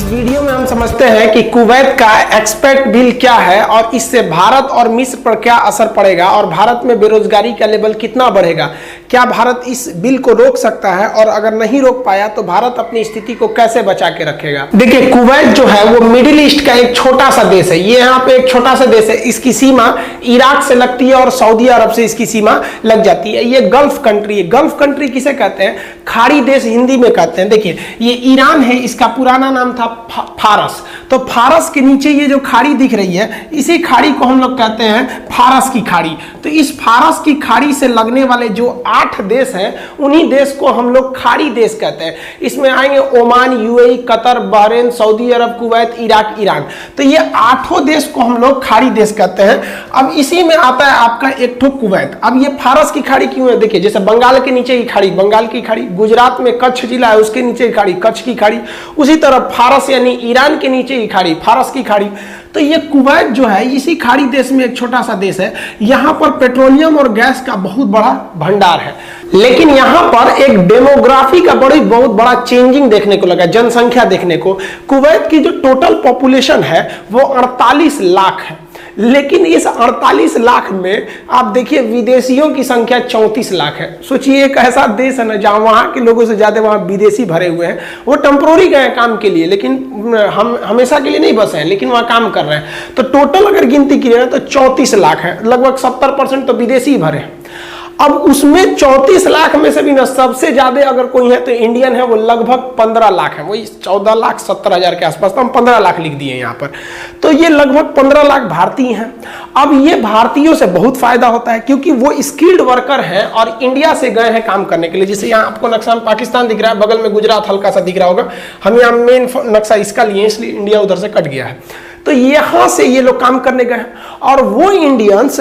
इस वीडियो में हम समझते हैं कि कुवैत का एक्सपेक्ट बिल क्या है और इससे भारत और मिस्र पर क्या असर पड़ेगा और भारत में बेरोजगारी का लेवल कितना बढ़ेगा। क्या भारत इस बिल को रोक सकता है और अगर नहीं रोक पाया तो भारत अपनी स्थिति को कैसे बचा के रखेगा। देखिए, कुवैत जो है वो मिडिल ईस्ट का एक छोटा सा देश है। ये यहाँ पे एक छोटा सा देश है, इसकी सीमा इराक से लगती है और सऊदी अरब से इसकी सीमा लग जाती है। ये गल्फ कंट्री है। गल्फ कंट्री किसे कहते हैं? खाड़ी देश हिंदी में कहते हैं। देखिए, ये ईरान है, इसका पुराना नाम था फारस। तो फारस के नीचे ये जो खाड़ी दिख रही है, इसी खाड़ी को हम लोग कहते हैं फारस की खाड़ी। तो इस फारस की खाड़ी से लगने वाले जो 8 देश हैं, उन्हीं देश को हम लोग खाड़ी देश कहते हैं। इसमें आएंगे Oman, UAE, Qatar, Bahrain, Saudi Arabia, Kuwait, Iraq, Iran. तो ये 8 देश को हम लोग खाड़ी देश कहते हैं। अब इसी में आता है आपका एक ठो कुवैत। अब ये फारस की खाड़ी क्यों है? देखिए, जैसे बंगाल के नीचे की खाड़ी, बंगाल की खाड़ी, गुजरात में कच्छ जिला है उसके नीचे की खाड़ी, कच्छ की खाड़ी, उसी तरह फारस यानी ईरान के नीचे की खाड़ी, फारस की खाड़ी। तो ये कुवैत जो है इसी खाड़ी देश में एक छोटा सा देश है। यहाँ पर पेट्रोलियम और गैस का बहुत बड़ा भंडार है, लेकिन यहाँ पर एक डेमोग्राफी का बहुत बड़ा चेंजिंग देखने को लगा, जनसंख्या देखने को। कुवैत की जो टोटल पॉपुलेशन है वो 48 लाख है, लेकिन इस 48 लाख में आप देखिए विदेशियों की संख्या 34 लाख है। सोचिए, एक ऐसा देश है ना जहां वहां के लोगों से ज्यादा वहां विदेशी भरे हुए हैं। वो टेम्पोररी गए हैं काम के लिए, लेकिन हम हमेशा के लिए नहीं बसे हैं, लेकिन वहां काम कर रहे हैं। तो टोटल अगर गिनती की जाए तो 34 लाख है, लगभग 70% तो विदेशी भरे हैं। अब उसमें 34 लाख में से भी ना सबसे ज्यादा अगर कोई है तो इंडियन है, वो लगभग 15 लाख है, वही 14,70,000 के आसपास। तो हम 15 लाख लिख दिए यहाँ पर। तो ये लगभग 15 लाख भारतीय हैं। अब ये भारतीयों से बहुत फायदा होता है क्योंकि वो स्किल्ड वर्कर हैं और इंडिया से गए हैं काम करने के लिए। जैसे यहाँ आपको नक्शा में पाकिस्तान दिख रहा है, बगल में गुजरात हल्का सा दिख रहा होगा। हम यहाँ मेन नक्शा इसका लिए, इसलिए इंडिया उधर से कट गया है। तो यहां से ये लोग काम करने गए हैं और वो इंडियंस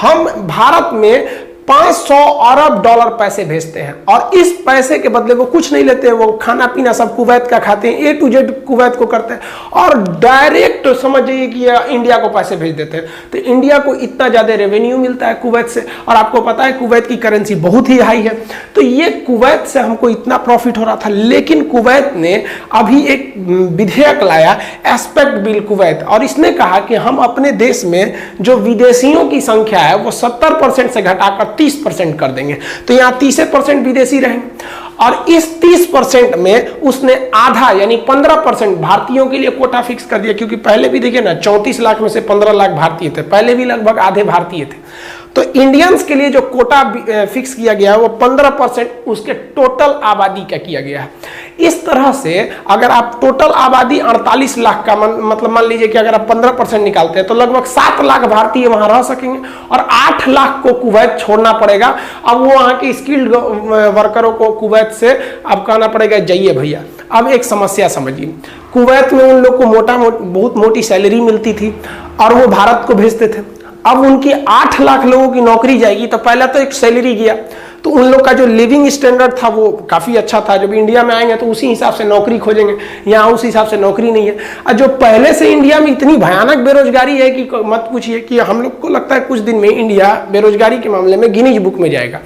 हम भारत में 500 अरब डॉलर पैसे भेजते हैं और इस पैसे के बदले वो कुछ नहीं लेते हैं। वो खाना पीना सब कुवैत का खाते हैं, A to Z कुवैत को करते हैं और डायरेक्ट समझ जाइए कि इंडिया को पैसे भेज देते हैं। तो इंडिया को इतना ज्यादा रेवेन्यू मिलता है कुवैत से, और आपको पता है कुवैत की करेंसी बहुत ही हाई है। तो ये कुवैत से हमको इतना प्रॉफिट हो रहा था, लेकिन कुवैत ने अभी एक विधेयक लाया, एस्पेक्ट बिल कुवैत, और इसने कहा कि हम अपने देश में जो विदेशियों की संख्या है वो 70% से घटाकर 30% कर देंगे। तो यहां 30% विदेशी रहेंगे और इस 30% में उसने आधा यानी 15% भारतीयों के लिए कोटा फिक्स कर दिया। क्योंकि पहले भी देखिए ना, 34 लाख में से 15 लाख भारतीय थे, पहले भी लगभग आधे भारतीय थे। तो इंडियंस के लिए जो कोटा फिक्स किया गया है वो 15% उसके टोटल आबादी का किया गया है। इस तरह से अगर आप टोटल आबादी 48 लाख का मतलब मान लीजिए कि अगर आप 15% निकालते हैं तो लगभग 7 लाख भारतीय वहां रह सकेंगे और 8 लाख को कुवैत छोड़ना पड़ेगा। अब वो वहां के स्किल्ड वर्करों को कुवैत से अब कहना पड़ेगा जाइए भैया। अब एक समस्या समझिए, कुवैत में उन लोग को बहुत मोटी सैलरी मिलती थी और वो भारत को भेजते थे। अब उनकी 8 लाख लोगों की नौकरी जाएगी तो पहला तो एक सैलरी गया, तो उन लोग का जो लिविंग स्टैंडर्ड था वो काफी अच्छा था। जब इंडिया में आएंगे तो उसी हिसाब से नौकरी खोजेंगे, यहाँ उस हिसाब से नौकरी नहीं है। और जो पहले से इंडिया में इतनी भयानक बेरोजगारी है कि मत पूछिए, कि हम लोग को लगता है कुछ दिन में इंडिया बेरोजगारी के मामले में गिनीज बुक में जाएगा।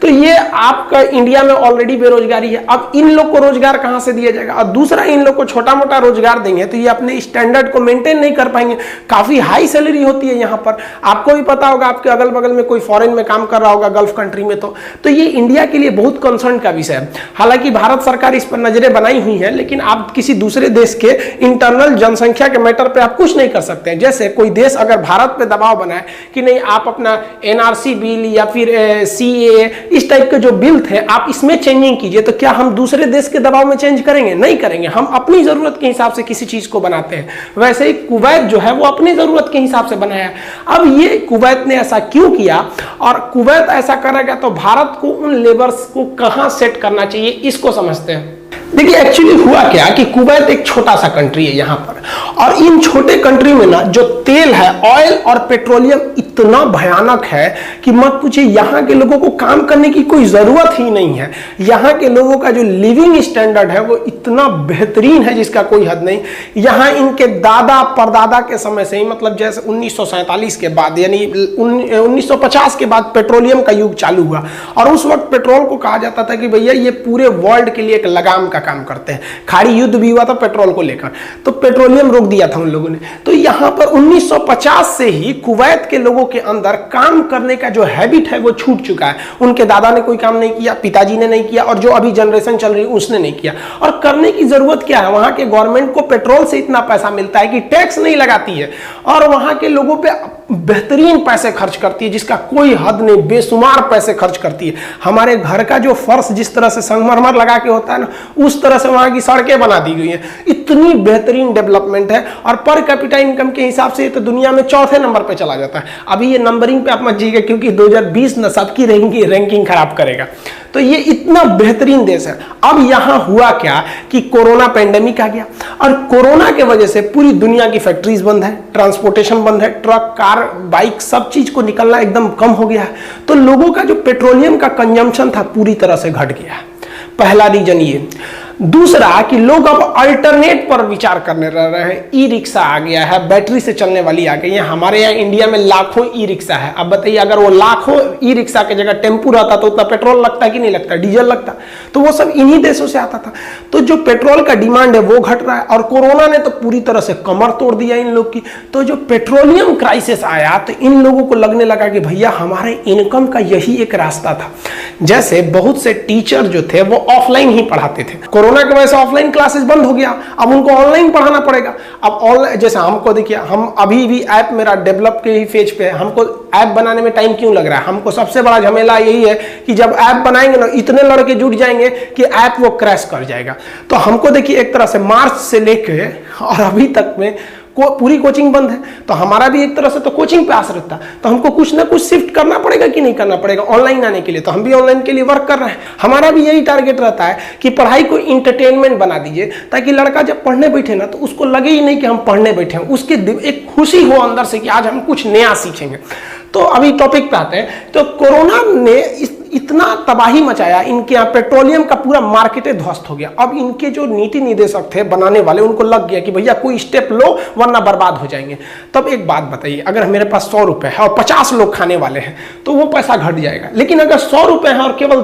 तो ये आपका इंडिया में ऑलरेडी बेरोजगारी है। अब इन लोग को रोजगार कहां से दिया जाएगा? और दूसरा, इन लोग को छोटा मोटा रोजगार देंगे तो ये अपने स्टैंडर्ड को मेंटेन नहीं कर पाएंगे। काफी हाई सैलरी होती है यहाँ पर, आपको भी पता होगा, आपके अगल बगल में कोई फॉरेन में काम कर रहा होगा गल्फ कंट्री में। तो ये इंडिया के लिए बहुत कंसर्न का विषय है। हालांकि भारत सरकार इस पर नजरें बनाई हुई है, लेकिन आप किसी दूसरे देश के इंटरनल जनसंख्या के मैटर पे आप कुछ नहीं कर सकते हैं। जैसे कोई देश अगर भारत पे दबाव बनाए कि नहीं आप अपना NRC बिल या फिर CAA इस टाइप के जो बिल थे आप इसमें चेंजिंग कीजिए, तो क्या हम दूसरे देश के दबाव में चेंज करेंगे? नहीं करेंगे। हम अपनी जरूरत के हिसाब से किसी चीज को बनाते हैं। वैसे ही कुवैत जो है वो अपनी जरूरत के हिसाब से बनाया है। अब ये कुवैत ने ऐसा क्यों किया और कुवैत ऐसा करेगा तो भारत को उन लेबर्स को कहां सेट करना चाहिए, इसको समझते हैं। देखिए, एक्चुअली हुआ क्या कि कुवैत एक छोटा सा कंट्री है यहाँ पर, और इन छोटे कंट्री में ना जो तेल है, ऑयल और पेट्रोलियम इतना भयानक है कि मत पूछिए। यहाँ के लोगों को काम करने की कोई जरूरत ही नहीं है। यहाँ के लोगों का जो लिविंग स्टैंडर्ड है वो इतना बेहतरीन है जिसका कोई हद नहीं। यहाँ इनके दादा परदादा के समय से ही, मतलब जैसे 1947 के बाद यानी 1950 के बाद पेट्रोलियम का युग चालू हुआ, और उस वक्त पेट्रोल को कहा जाता था कि भैया ये पूरे वर्ल्ड के लिए एक लगाम का का काम करते हैं। खाड़ी युद्ध भी हुआ था पेट्रोल को लेकर, तो पेट्रोलियम रोक दिया था उन लोगों ने। तो यहाँ पर 1950 से ही कुवैत के लोगों के अंदर काम करने का जो हैबिट है वो छूट चुका है। उनके दादा ने कोई काम नहीं किया, पिताजी ने नहीं किया, और जो अभी जनरेशन चल रही है उसने नहीं किया। और करने की जरूरत क्या है, वहां के गवर्नमेंट को पेट्रोल से इतना पैसा मिलता है कि टैक्स नहीं लगाती है, और वहां के लोगों पे बेहतरीन पैसे खर्च करती है, जिसका कोई हद नहीं, बेशुमार पैसे खर्च करती है। हमारे घर का जो फर्श जिस तरह से संगमरमर लगा के होता है ना, उस तरह से वहां की सड़कें बना दी गई हैं। इतनी बेहतरीन डेवलपमेंट है, और पर कैपिटा इनकम के हिसाब से तो दुनिया में चौथे नंबर पे चला जाता है। अभी ये नंबरिंग पे आप मत जाइएगा, क्योंकि 2020 न सबकी रैंकिंग खराब करेगा। तो ये इतना बेहतरीन देश है। अब यहां हुआ क्या कि कोरोना पेंडेमिक आ गया, और कोरोना के वजह से पूरी दुनिया की फैक्ट्रीज बंद है, ट्रांसपोर्टेशन बंद है, ट्रक, कार, बाइक, सब चीज को निकलना एकदम कम हो गया है। तो लोगों का जो पेट्रोलियम का कंजम्पशन था पूरी तरह से घट गया है। पहला रीजन ये। दूसरा कि लोग अब अल्टरनेट पर विचार करने लग रहे हैं। ई रिक्शा आ गया है, बैटरी से चलने वाली आ गई है। हमारे यहाँ इंडिया में लाखों ई रिक्शा है। अब बताइए, अगर वो लाखों ई रिक्शा की जगह टेम्पू रहता तो उतना पेट्रोल लगता कि नहीं लगता, डीजल लगता। तो वो सब इन्हीं देशों से आता था। तो जो पेट्रोल का डिमांड है वो घट रहा है, और कोरोना ने तो पूरी तरह से कमर तोड़ दिया इन लोग की। तो जो पेट्रोलियम क्राइसिस आया तो इन लोगों को लगने लगा कि भैया हमारे इनकम का यही एक रास्ता था। जैसे बहुत से टीचर जो थे वो ऑफलाइन ही पढ़ाते थे, कोरोना की वजह से ऑफलाइन क्लासेस बंद हो गया, अब उनको ऑनलाइन पढ़ाना पड़ेगा। अब ऑनलाइन, जैसे हमको देखिए, हम अभी भी ऐप मेरा डेवलप के ही फेज पे है, हमको ऐप बनाने में टाइम क्यों लग रहा है? हमको सबसे बड़ा झमेला यही है कि जब ऐप बनाएंगे ना, इतने लड़के जुट जाएंगे कि ऐप वो क्रैश कर जाएगा। तो हमको देखिए, एक तरह से मार्च से लेके और अभी तक में पूरी कोचिंग बंद है, तो हमारा भी एक तरह से तो कोचिंग पे आश्रित था। तो हमको कुछ ना कुछ शिफ्ट करना पड़ेगा कि नहीं करना पड़ेगा ऑनलाइन आने के लिए। तो हम भी ऑनलाइन के लिए वर्क कर रहे हैं। हमारा भी यही टारगेट रहता है कि पढ़ाई को इंटरटेनमेंट बना दीजिए, ताकि लड़का जब पढ़ने बैठे ना तो उसको लगे ही नहीं कि हम पढ़ने बैठे हैं, उसके एक खुशी हो अंदर से कि आज हम कुछ नया सीखेंगे। तो अभी टॉपिक पे आते हैं। तो कोरोना ने इतना तबाही मचाया, इनके यहाँ पेट्रोलियम का पूरा मार्केट ध्वस्त हो गया। अब इनके जो नीति निदेशक थे बनाने वाले, उनको लग गया कि भैया कोई स्टेप लो वरना बर्बाद हो जाएंगे। तब एक बात बताइए, अगर मेरे पास 100 रुपए है और 50 लोग खाने वाले हैं तो वो पैसा घट जाएगा। लेकिन अगर 100 रुपए है और केवल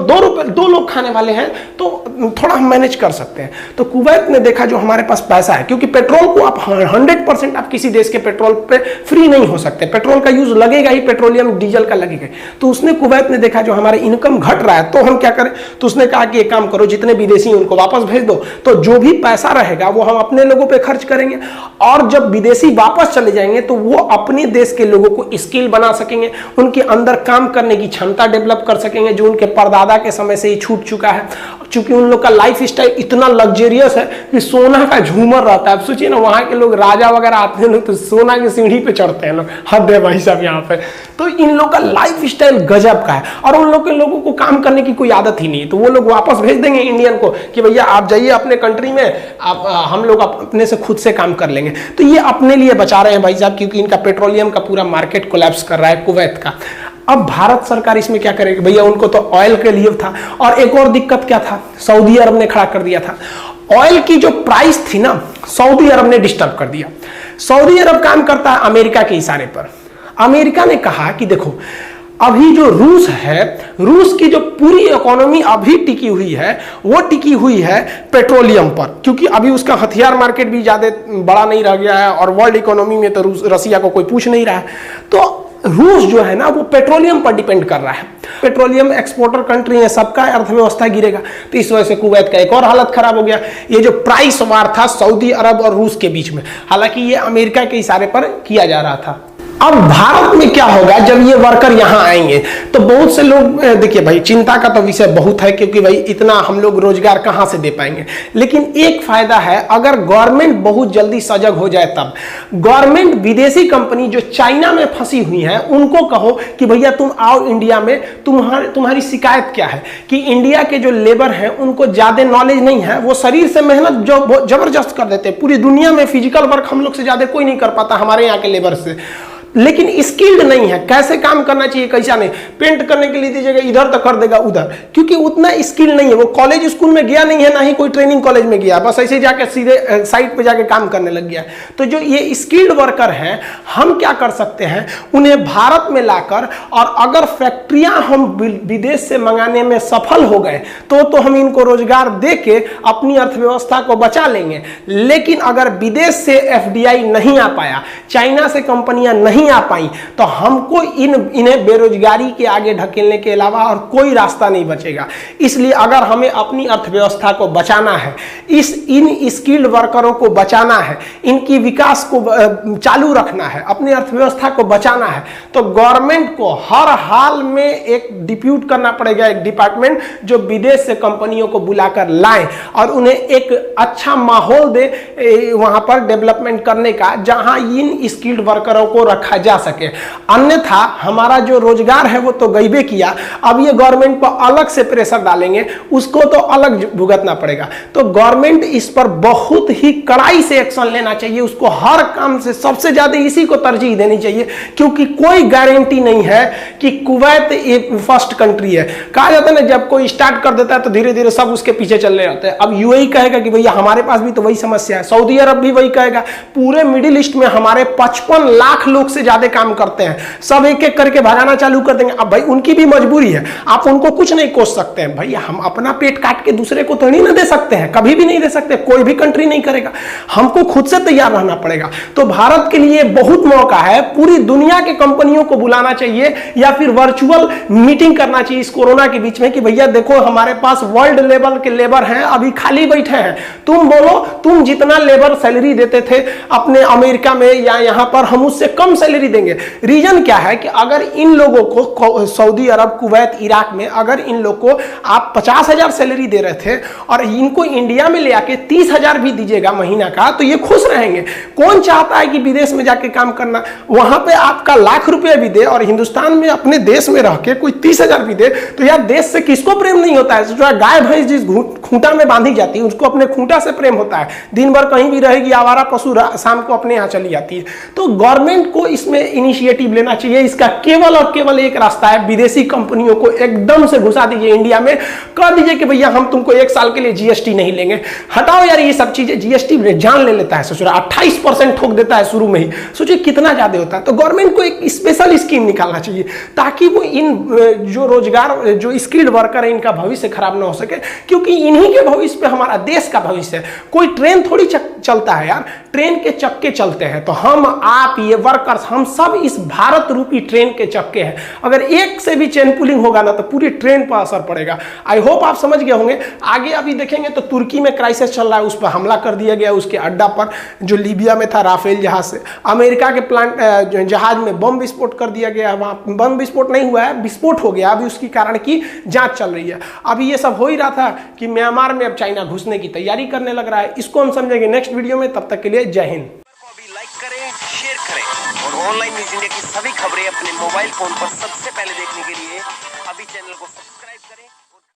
2 लोग खाने वाले हैं तो थोड़ा हम मैनेज कर सकते हैं। तो कुवैत ने देखा जो हमारे पास पैसा है, क्योंकि पेट्रोल को आप 100% आप किसी देश के पेट्रोल पे फ्री नहीं हो सकते, पेट्रोल का यूज लगेगा ही, पेट्रोलियम डीजल का लगेगा। तो उसने कुवैत ने देखा जो हमारे इनकम घट रहा है तो हम क्या करें। तो उसने कहा कि एक काम करो, जितने विदेशी उनको वापस भेज दो, तो जो भी पैसा रहेगा वो हम अपने लोगों पे खर्च करेंगे, और जब विदेशी वापस चले जाएंगे तो वो अपने देश के लोगों को स्किल बना सकेंगे, उनके अंदर काम करने की क्षमता डेवलप कर सकेंगे, जो उनके परदादा के समय से ही छूट चुका है। चूंकि उन लोग का लाइफ स्टाइल इतना लग्जरियस है कि सोना का झूमर रहता है। अब सोचिए ना, वहां के लोग राजा वगैरह आते हैं लोग तो सोना की सीढ़ी पे चढ़ते हैं लोग, हद है भाई साहब यहाँ पे। तो इन लोग का लाइफ स्टाइल गजब का है, और उन लोग के लोगों को काम करने की कोई आदत ही नहीं है। तो वो लोग वापस भेज देंगे इंडियन को कि भैया आप जाइए अपने कंट्री में, आप हम लोग अपने से खुद से काम कर लेंगे। तो ये अपने लिए बचा रहे हैं भाई साहब, क्योंकि इनका पेट्रोलियम का पूरा मार्केट कोलैप्स कर रहा है कुवैत का। अब भारत सरकार इसमें क्या करेगी भैया? उनको तो ऑयल के लिए था, और एक और दिक्कत क्या था, सऊदी अरब ने खड़ा कर दिया था। ऑयल की जो प्राइस थी ना, सऊदी अरब ने डिस्टर्ब कर दिया। सऊदी अरब काम करता है अमेरिका के इशारे पर। अमेरिका ने कहा कि देखो, अभी जो रूस है, रूस की जो पूरी इकोनॉमी अभी टिकी हुई है वो टिकी हुई है पेट्रोलियम पर, क्योंकि अभी उसका हथियार मार्केट भी ज्यादा बड़ा नहीं रह गया है, और वर्ल्ड इकोनॉमी में तो रसिया को कोई पूछ नहीं रहा है। तो रूस जो है ना वो पेट्रोलियम पर डिपेंड कर रहा है, पेट्रोलियम एक्सपोर्टर कंट्री है, सबका अर्थव्यवस्था गिरेगा। तो इस वजह से कुवैत का एक और हालत खराब हो गया। ये जो प्राइस वार था सऊदी अरब और रूस के बीच में, हालांकि ये अमेरिका के इशारे पर किया जा रहा था। अब भारत में क्या होगा जब ये वर्कर यहां आएंगे? तो बहुत से लोग, देखिए भाई, चिंता का तो विषय बहुत है, क्योंकि भाई इतना हम लोग रोजगार कहां से दे पाएंगे। लेकिन एक फायदा है, अगर गवर्नमेंट बहुत जल्दी सजग हो जाए तब। गवर्नमेंट विदेशी कंपनी जो चाइना में फंसी हुई है उनको कहो कि भैया तुम आओ इंडिया में, तुम्हारी शिकायत क्या है कि इंडिया के जो लेबर है उनको ज्यादा नॉलेज नहीं है, वो शरीर से मेहनत जो जबरदस्त कर देते हैं। पूरी दुनिया में फिजिकल वर्क हम लोग से ज्यादा कोई नहीं कर पाता हमारे यहाँ के लेबर से। लेकिन स्किल्ड नहीं है, कैसे काम करना चाहिए कैसा नहीं। पेंट करने के लिए दीजिएगा इधर तो कर देगा उधर, क्योंकि उतना स्किल नहीं है। वो कॉलेज स्कूल में गया नहीं है, ना ही कोई ट्रेनिंग कॉलेज में गया, बस ऐसे जाके सीधे साइट पे जाके काम करने लग गया। तो जो ये स्किल्ड वर्कर हैं, हम क्या कर सकते हैं, उन्हें भारत में लाकर, और अगर फैक्ट्रियां हम विदेश से मंगाने में सफल हो गए तो हम इनको रोजगार देके अपनी अर्थव्यवस्था को बचा लेंगे। लेकिन अगर विदेश से एफडीआई नहीं आ पाया, चाइना से कंपनियां नहीं आ पाई, तो हमको इन्हें बेरोजगारी के आगे ढकेलने के अलावा और कोई रास्ता नहीं बचेगा। इसलिए अगर हमें अपनी अर्थव्यवस्था को बचाना है, इन स्किल्ड वर्करों को बचाना है, इनकी विकास को चालू रखना है, अपनी अर्थव्यवस्था को बचाना है, तो गवर्नमेंट को हर हाल में एक डिप्यूट करना पड़ेगा, एक डिपार्टमेंट जो विदेश से कंपनियों को बुलाकर लाए और उन्हें एक अच्छा माहौल दे वहां पर डेवलपमेंट करने का, जहां इन स्किल्ड वर्करों को रखा जा सके। अन्यथा हमारा जो रोजगार है वो तो गईबे किया, अब ये गवर्नमेंट पर अलग से प्रेशर डालेंगे, उसको तो अलग भुगतना पड़ेगा। तो गवर्नमेंट इस पर बहुत ही कड़ाई से एक्शन लेना चाहिए, उसको हर काम से सबसे ज्यादा इसी को तरजीह देनी चाहिए, क्योंकि कोई गारंटी नहीं है कि कुवैत एक फर्स्ट कंट्री है। कहा जाता है ना, जब कोई स्टार्ट कर देता है तो धीरे धीरे सब उसके पीछे चलने रहते हैं। अब यूएई कहेगा कि भैया हमारे पास भी तो वही समस्या है, सऊदी अरब भी वही कहेगा, पूरे मिडिल ईस्ट में हमारे 55 लाख लोग से ज्यादा काम करते हैं, सब एक एक करके भगाना चालू कर देंगे। अब भाई उनकी भी मजबूरी है, आप उनको कुछ नहीं कोस सकते हैं। भैया हम अपना पेट काट के दूसरे को तो नहीं ना दे सकते हैं, कभी भी नहीं दे सकते, कोई भी कंट्री नहीं करेगा, हमको खुद से तैयार रहना पड़ेगा। तो भारत के लिए बहुत मौका है, पूरी दुनिया के कंपनियों को बुलाना चाहिए या फिर वर्चुअल मीटिंग करना चाहिए इस कोरोना के बीच में कि भैया देखो हमारे पास वर्ल्ड लेवल के लेबर हैं, अभी खाली बैठे हैं, तुम बोलो तुम जितना लेबर सैलरी देते थे अपने अमेरिका में या यहां पर, हम उससे कम सैलरी देंगे। रीजन क्या है कि अगर इन लोगों को सऊदी अरब, कुवैत, इराक में अगर इन लोग को आप 50,000 सैलरी दे रहे थे और इनको इंडिया में ले आके 30,000 भी दीजिएगा महीना का, तो ये खुश रहेंगे। कौन चाहता है कि विदेश में जाके काम करना, वहां पे आपका लाख रुपए भी दे और हिंदुस्तान में अपने देश में रह के कोई 30,000 भी दे, तो यार देश से किसको प्रेम नहीं होता है। जो गाय भैंस जिस खूंटा में बांधी जाती है उसको अपने खूंटा से प्रेम होता है, दिन भर कहीं भी रहेगी, आवारा पशु शाम को अपने यहाँ चली जाती है। तो गवर्नमेंट को इसमें इनिशिएटिव लेना चाहिए। इसका केवल और केवल एक रास्ता है, विदेशी कंपनियों को एकदम से घुसा दीजिए इंडिया में, कह दीजिए कि भैया हम तुमको 1 साल के लिए जीएसटी नहीं लेंगे, हटाओ यार ये सब चीजें। जीएसटी जान ले लेता है ससुरा, 28% ठोक देता है शुरू में ही, सोचिए कितना ज्यादा होता है। तो गवर्नमेंट को एक स्पेशल स्कीम निकालना चाहिए ताकि वो इन जो रोजगार, जो स्किल्ड वर्कर है, इनका भविष्य खराब ना हो सके, क्योंकि इन्हीं के भविष्य पे हमारा देश का भविष्य है। कोई ट्रेन थोड़ी चलता है यार, ट्रेन के चक्के चलते हैं। तो हम, आप, ये वर्कर्स, हम सब इस भारत रूपी ट्रेन के चक्के हैं। अगर एक से भी चेन पुलिंग होगा ना तो पूरी ट्रेन पर असर पड़ेगा। आई होप आप समझ गए होंगे। आगे अभी देखेंगे तो तुर्की में क्राइसिस चल रहा है, उस पर हमला कर दिया गया, उसके अड्डा पर जो लीबिया में था राफेल जहाज से। अमेरिका के प्लांट जहाज में बम विस्फोट कर दिया गया, वहां बम विस्फोट नहीं हुआ है, विस्फोट हो गया, अभी उसकी कारण की जांच चल रही है। अभी ये सब हो ही रहा था कि म्यांमार में अब चाइना घुसने की तैयारी करने लग रहा है। इसको हम समझेंगे नेक्स्ट वीडियो में, तब तक के लिए जय हिंद। अभी लाइक करें, शेयर करें और ऑनलाइन न्यूज़ इंडिया की सभी खबरें अपने मोबाइल फोन पर सबसे पहले देखने के लिए अभी चैनल को सब्सक्राइब करें।